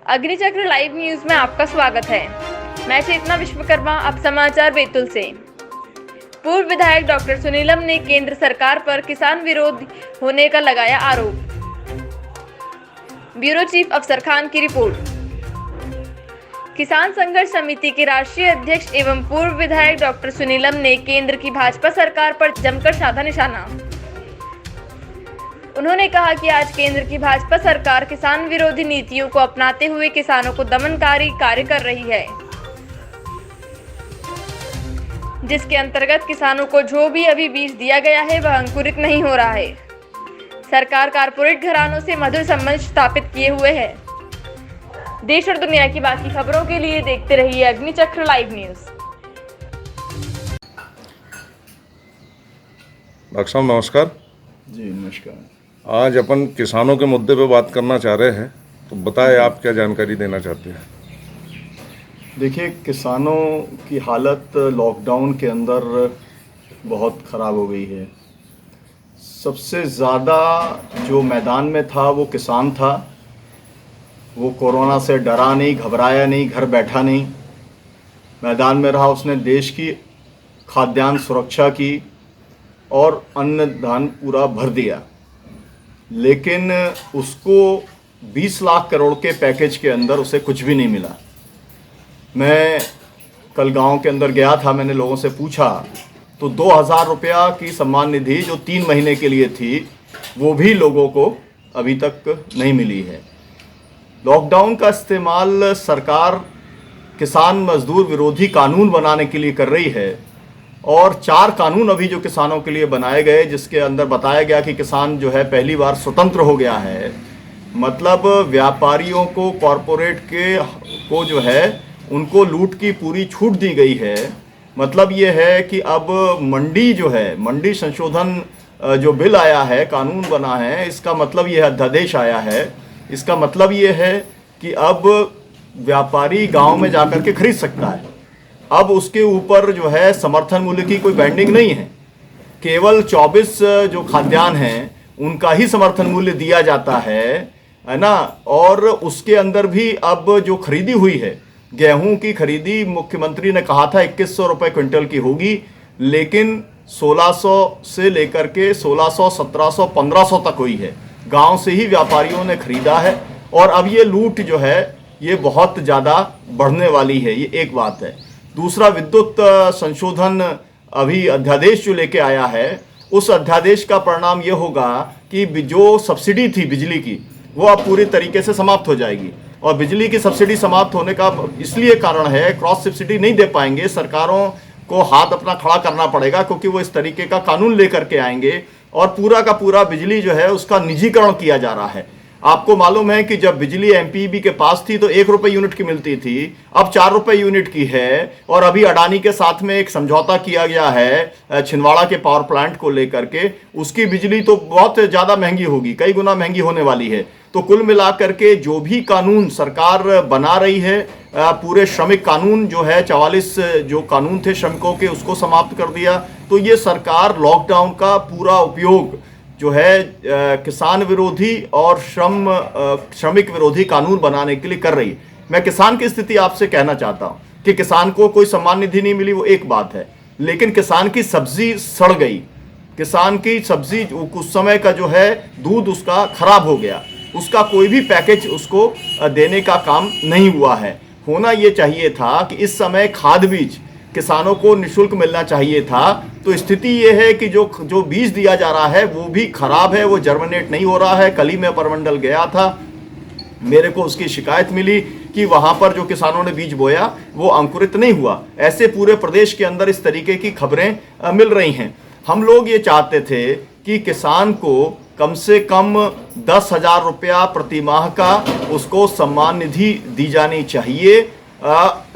अग्निचक्र live news में आपका स्वागत है। मैं चेतना विश्वकर्मा। अब समाचार बैतूल से। पूर्व विधायक डॉक्टर सुनीलम ने केंद्र सरकार पर किसान विरोधी होने का लगाया आरोप। ब्यूरो चीफ अफसर खान की रिपोर्ट। किसान संघर्ष समिति के राष्ट्रीय अध्यक्ष एवं पूर्व विधायक डॉक्टर सुनीलम ने केंद्र की भाजपा सरकार पर जमकर साधा निशाना। उन्होंने कहा कि आज केंद्र की भाजपा सरकार किसान विरोधी नीतियों को अपनाते हुए किसानों को दमनकारी कार्य कर रही है, जिसके अंतर्गत किसानों को जो भी अभी बीज दिया गया है वह अंकुरित नहीं हो रहा है। सरकार कारपोरेट घरानों से मधुर संबंध स्थापित किए हुए है। देश और दुनिया की बाकी खबरों के लिए देखते रहिए अग्निचक्र लाइव न्यूज। डॉक्टर साहब नमस्कार। जी नमस्कार। आज अपन किसानों के मुद्दे पे बात करना चाह रहे हैं, तो बताएं आप क्या जानकारी देना चाहते हैं। देखिए, किसानों की हालत लॉकडाउन के अंदर बहुत ख़राब हो गई है। सबसे ज़्यादा जो मैदान में था वो किसान था। वो कोरोना से डरा नहीं, घबराया नहीं, घर बैठा नहीं, मैदान में रहा। उसने देश की खाद्यान्न सुरक्षा की और अन्न धान पूरा भर दिया। लेकिन उसको 20 लाख करोड़ के पैकेज के अंदर उसे कुछ भी नहीं मिला। मैं कल गांव के अंदर गया था, मैंने लोगों से पूछा तो 2000 रुपया की सम्मान निधि जो 3 महीने के लिए थी वो भी लोगों को अभी तक नहीं मिली है। लॉकडाउन का इस्तेमाल सरकार किसान मजदूर विरोधी कानून बनाने के लिए कर रही है और 4 कानून अभी जो किसानों के लिए बनाए गए, जिसके अंदर बताया गया कि किसान जो है पहली बार स्वतंत्र हो गया है। मतलब व्यापारियों को, कॉरपोरेट को जो है उनको लूट की पूरी छूट दी गई है। मतलब ये है कि अब मंडी जो है, मंडी संशोधन जो बिल आया है, कानून बना है, इसका मतलब ये अध्यादेश आया है, इसका मतलब ये है कि अब व्यापारी गांव में जाकर के खरीद सकता है। अब उसके ऊपर जो है समर्थन मूल्य की कोई बैंडिंग नहीं है। केवल 24 जो खाद्यान्न हैं उनका ही समर्थन मूल्य दिया जाता है ना। और उसके अंदर भी अब जो खरीदी हुई है, गेहूं की खरीदी मुख्यमंत्री ने कहा था 2100 रुपये क्विंटल की होगी, लेकिन 1600 से लेकर के 1600, 1700, 1500 तक हुई है। गांव से ही व्यापारियों ने खरीदा है और अब ये लूट जो है ये बहुत ज़्यादा बढ़ने वाली है। ये एक बात है। दूसरा, विद्युत संशोधन अभी अध्यादेश जो लेके आया है, उस अध्यादेश का परिणाम ये होगा कि जो सब्सिडी थी बिजली की वो अब पूरी तरीके से समाप्त हो जाएगी। और बिजली की सब्सिडी समाप्त होने का इसलिए कारण है, क्रॉस सब्सिडी नहीं दे पाएंगे, सरकारों को हाथ अपना खड़ा करना पड़ेगा, क्योंकि वो इस तरीके का कानून लेकर के आएंगे और पूरा का पूरा बिजली जो है उसका निजीकरण किया जा रहा है। आपको मालूम है कि जब बिजली एमपीबी के पास थी तो 1 रुपये यूनिट की मिलती थी, अब 4 रुपये यूनिट की है। और अभी अडानी के साथ में एक समझौता किया गया है छिंदवाड़ा के पावर प्लांट को लेकर के, उसकी बिजली तो बहुत ज़्यादा महंगी होगी, कई गुना महंगी होने वाली है। तो कुल मिलाकर के जो भी कानून सरकार बना रही है, पूरे श्रमिक कानून जो है 44 जो कानून थे श्रमिकों के, उसको समाप्त कर दिया। तो ये सरकार लॉकडाउन का पूरा उपयोग जो है किसान विरोधी और श्रमिक विरोधी कानून बनाने के लिए कर रही है। मैं किसान की स्थिति आपसे कहना चाहता हूं कि किसान को कोई सम्मान निधि नहीं मिली, वो एक बात है, लेकिन किसान की सब्जी सड़ गई। किसान की सब्जी कुछ समय का जो है दूध उसका खराब हो गया, उसका कोई भी पैकेज उसको देने का काम नहीं हुआ है। होना ये चाहिए था कि इस समय खाद बीज किसानों को निःशुल्क मिलना चाहिए था। तो स्थिति ये है कि जो बीज दिया जा रहा है वो भी खराब है, वो जर्मिनेट नहीं हो रहा है। कल ही मैं परमंडल गया था, मेरे को उसकी शिकायत मिली कि वहाँ पर जो किसानों ने बीज बोया वो अंकुरित नहीं हुआ। ऐसे पूरे प्रदेश के अंदर इस तरीके की खबरें मिल रही हैं। हम लोग ये चाहते थे कि किसान को कम से कम 10,000 रुपया प्रति माह का उसको सम्मान निधि दी जानी चाहिए,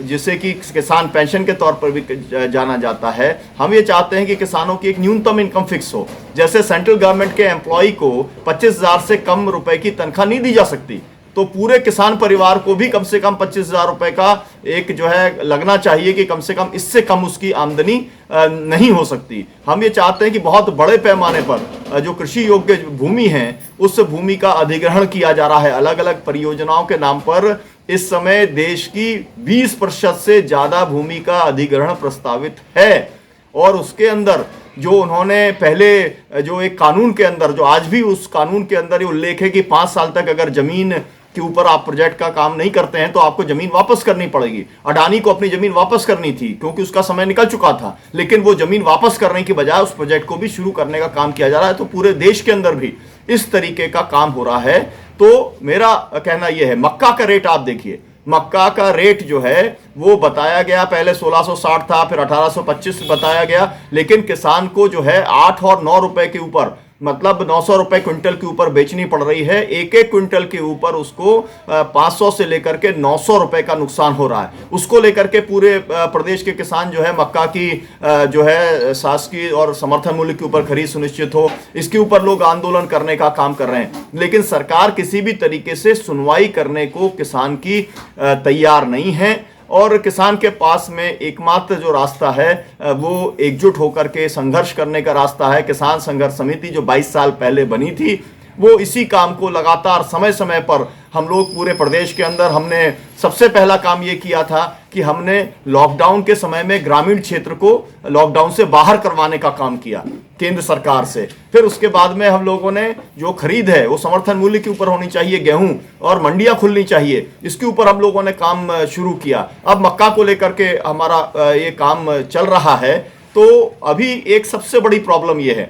जिसे कि किसान पेंशन के तौर पर भी जाना जाता है। हम ये चाहते हैं कि किसानों की एक न्यूनतम इनकम फिक्स हो। जैसे सेंट्रल गवर्नमेंट के एम्प्लॉय को 25,000 से कम रुपए की तनख्वाह नहीं दी जा सकती, तो पूरे किसान परिवार को भी कम से कम 25,000 रुपए का एक जो है लगना चाहिए कि कम से कम इससे कम उसकी आमदनी नहीं हो सकती। हम ये चाहते हैं कि बहुत बड़े पैमाने पर जो कृषि योग्य भूमि है उस भूमि का अधिग्रहण किया जा रहा है। अलग अलग परियोजनाओं के नाम पर इस समय देश की 20% से ज्यादा भूमि का अधिग्रहण प्रस्तावित है, और उसके अंदर जो उन्होंने पहले जो एक कानून के अंदर, जो आज भी उस कानून के अंदर ये उल्लेख है कि 5 साल तक अगर जमीन के ऊपर आप प्रोजेक्ट का काम नहीं करते हैं तो आपको जमीन वापस करनी पड़ेगी। अडानी को अपनी जमीन वापस करनी थी क्योंकि उसका समय निकल चुका था, लेकिन वो जमीन वापस करने की बजाय उस प्रोजेक्ट को भी शुरू करने का काम किया जा रहा है। तो पूरे देश के अंदर भी इस तरीके का काम हो रहा है। तो मेरा कहना यह है, मक्का का रेट आप देखिए, मक्का का रेट जो है वो बताया गया, पहले 1660 था, फिर 1825 बताया गया, लेकिन किसान को जो है 8 और 9 रुपए के ऊपर, मतलब 900 रुपए क्विंटल के ऊपर बेचनी पड़ रही है। एक एक क्विंटल के ऊपर उसको 500 से लेकर के 900 रुपए का नुकसान हो रहा है। उसको लेकर के पूरे प्रदेश के किसान जो है मक्का की जो है शासकीय और समर्थन मूल्य के ऊपर खरीद सुनिश्चित हो, इसके ऊपर लोग आंदोलन करने का काम कर रहे हैं, लेकिन सरकार किसी भी तरीके से सुनवाई करने को किसान की तैयार नहीं है। और किसान के पास में एकमात्र जो रास्ता है वो एकजुट होकर के संघर्ष करने का रास्ता है। किसान संघर्ष समिति जो 22 साल पहले बनी थी वो इसी काम को लगातार समय समय पर हम लोग पूरे प्रदेश के अंदर, हमने सबसे पहला काम ये किया था कि हमने लॉकडाउन के समय में ग्रामीण क्षेत्र को लॉकडाउन से बाहर करवाने का काम किया केंद्र सरकार से। फिर उसके बाद में हम लोगों ने जो खरीद है वो समर्थन मूल्य के ऊपर होनी चाहिए, गेहूं, और मंडियां खुलनी चाहिए, इसके ऊपर हम लोगों ने काम शुरू किया। अब मक्का को लेकर के हमारा ये काम चल रहा है। तो अभी एक सबसे बड़ी प्रॉब्लम ये है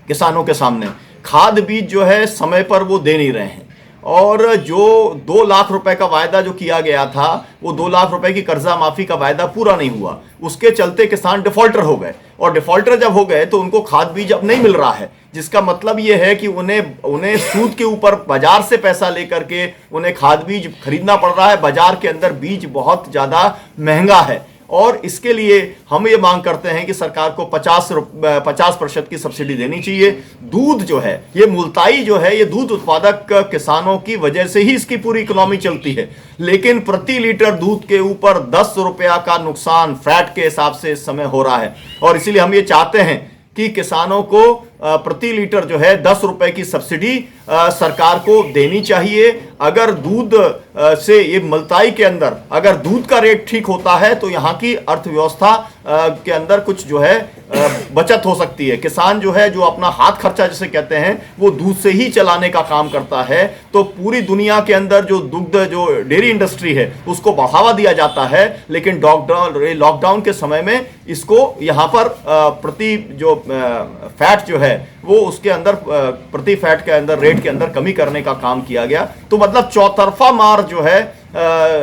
किसानों के सामने, खाद बीज जो है समय पर वो दे नहीं रहे हैं, और जो 2 लाख रुपए का वायदा जो किया गया था वो 2 लाख रुपए की कर्जा माफी का वायदा पूरा नहीं हुआ। उसके चलते किसान डिफॉल्टर हो गए, और डिफॉल्टर जब हो गए तो उनको खाद बीज अब नहीं मिल रहा है, जिसका मतलब ये है कि उन्हें सूद के ऊपर बाजार से पैसा लेकर के उन्हें खाद बीज खरीदना पड़ रहा है। बाजार के अंदर बीज बहुत ज्यादा महंगा है, और इसके लिए हम ये मांग करते हैं कि सरकार को 50% की सब्सिडी देनी चाहिए। दूध जो है, ये मुल्ताई जो है, ये दूध उत्पादक किसानों की वजह से ही इसकी पूरी इकोनॉमी चलती है, लेकिन प्रति लीटर दूध के ऊपर 10 रुपया का नुकसान फैट के हिसाब से इस समय हो रहा है। और इसीलिए हम ये चाहते हैं कि किसानों को प्रति लीटर जो है 10 रुपए की सब्सिडी सरकार को देनी चाहिए। अगर दूध से ये मुल्ताई के अंदर अगर दूध का रेट ठीक होता है तो यहाँ की अर्थव्यवस्था के अंदर कुछ जो है बचत हो सकती है। किसान जो है, जो अपना हाथ खर्चा जिसे कहते हैं, वो दूध से ही चलाने का काम करता है। तो पूरी दुनिया के अंदर जो दुग्ध, जो डेयरी इंडस्ट्री है, उसको बढ़ावा दिया जाता है, लेकिन लॉकडाउन के समय में इसको यहाँ पर प्रति जो फैट जो है वो उसके अंदर प्रति फैट के अंदर रेट के अंदर कमी करने का काम किया गया। तो मतलब चौतरफा मार जो है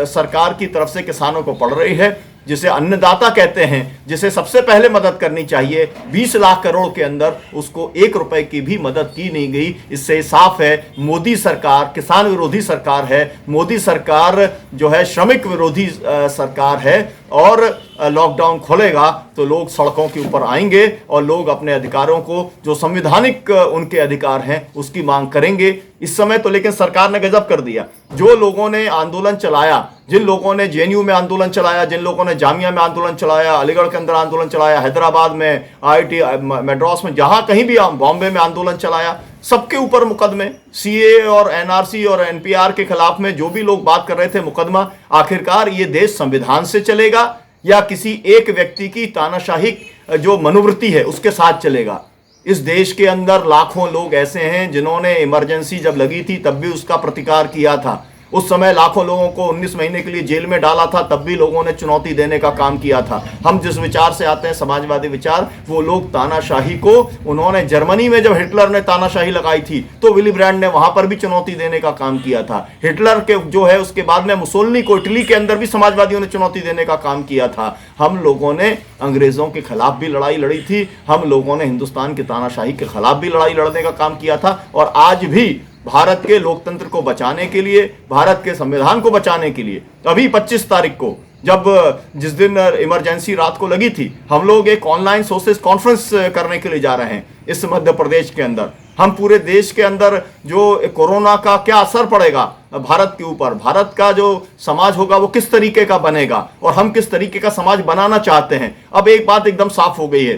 सरकार की तरफ से किसानों को पड़ रही है, जिसे अन्नदाता कहते हैं, जिसे सबसे पहले मदद करनी चाहिए। 20 लाख करोड़ के अंदर उसको 1 रुपए की भी मदद की नहीं गई। इससे साफ है मोदी सरकार किसान विरोधी सरकार है, मोदी सरकार जो है श्रमिक विरोधी सरकार है। और लॉकडाउन खोलेगा तो लोग सड़कों के ऊपर आएंगे और लोग अपने अधिकारों को, जो संवैधानिक उनके अधिकार हैं, उसकी मांग करेंगे। इस समय तो लेकिन सरकार ने गजब कर दिया। जो लोगों ने आंदोलन चलाया, जिन लोगों ने जेएनयू में आंदोलन चलाया, जिन लोगों ने जामिया में आंदोलन चलाया, अलीगढ़ के अंदर आंदोलन चलाया, हैदराबाद में, आईआईटी मद्रास में, जहां कहीं भी, बॉम्बे में आंदोलन चलाया, सबके ऊपर मुकदमे, सीए और एनआरसी और एनपीआर के खिलाफ में जो भी लोग बात कर रहे थे, मुकदमा। आखिरकार ये देश संविधान से चलेगा या किसी एक व्यक्ति की तानाशाही जो मनोवृत्ति है उसके साथ चलेगा? इस देश के अंदर लाखों लोग ऐसे हैं जिन्होंने इमरजेंसी जब लगी थी तब भी उसका प्रतिकार किया था। उस समय लाखों लोगों को 19 महीने के लिए जेल में डाला था, तब भी लोगों ने चुनौती देने का काम किया था। हम जिस विचार से आते हैं, समाजवादी विचार, वो लोग तानाशाही को, उन्होंने जर्मनी में जब हिटलर ने तानाशाही लगाई थी तो विली ब्रांड ने वहां पर भी चुनौती देने का काम किया था। हिटलर के जो है उसके बाद में मुसोलिनी को इटली के अंदर भी समाजवादियों ने चुनौती देने का काम किया था। हम लोगों ने अंग्रेजों के खिलाफ भी लड़ाई लड़ी थी, हम लोगों ने हिंदुस्तान की तानाशाही के खिलाफ भी लड़ाई लड़ने का काम किया था। और आज भी भारत के लोकतंत्र को बचाने के लिए, भारत के संविधान को बचाने के लिए, अभी 25 तारीख को जिस दिन इमरजेंसी रात को लगी थी, हम लोग एक ऑनलाइन सोर्सेस कॉन्फ्रेंस करने के लिए जा रहे हैं इस मध्य प्रदेश के अंदर। हम पूरे देश के अंदर जो कोरोना का क्या असर पड़ेगा भारत के ऊपर, भारत का जो समाज होगा वो किस तरीके का बनेगा और हम किस तरीके का समाज बनाना चाहते हैं। अब एक बात एकदम साफ हो गई है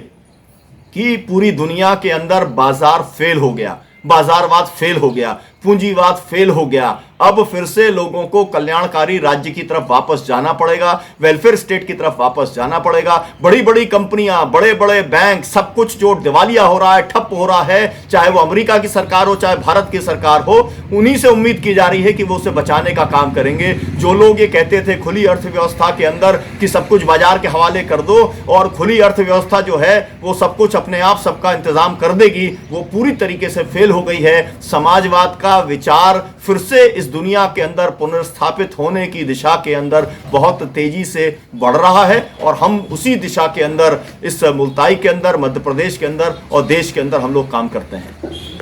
कि पूरी दुनिया के अंदर बाजार फेल हो गया, बाजारवाद फेल हो गया, पूंजीवाद फेल हो गया। अब फिर से लोगों को कल्याणकारी राज्य की तरफ वापस जाना पड़ेगा, वेलफेयर स्टेट की तरफ वापस जाना पड़ेगा। बड़ी बड़ी कंपनियां, बड़े बड़े बैंक, सब कुछ जो दिवालिया हो रहा है, ठप हो रहा है, चाहे वो अमेरिका की सरकार हो चाहे भारत की सरकार हो, उन्हीं से उम्मीद की जा रही है कि वो उसे बचाने का काम करेंगे। जो लोग ये कहते थे खुली अर्थव्यवस्था के अंदर कि सब कुछ बाजार के हवाले कर दो और खुली अर्थव्यवस्था जो है वो सब कुछ अपने आप सबका इंतजाम कर देगी, वो पूरी तरीके से फेल हो गई है। समाजवाद का विचार फिर से इस दुनिया के अंदर पुनर्स्थापित होने की दिशा के अंदर बहुत तेजी से बढ़ रहा है और हम उसी दिशा के अंदर इस मुल्ताई के अंदर, मध्य प्रदेश के अंदर और देश के अंदर हम लोग काम करते हैं।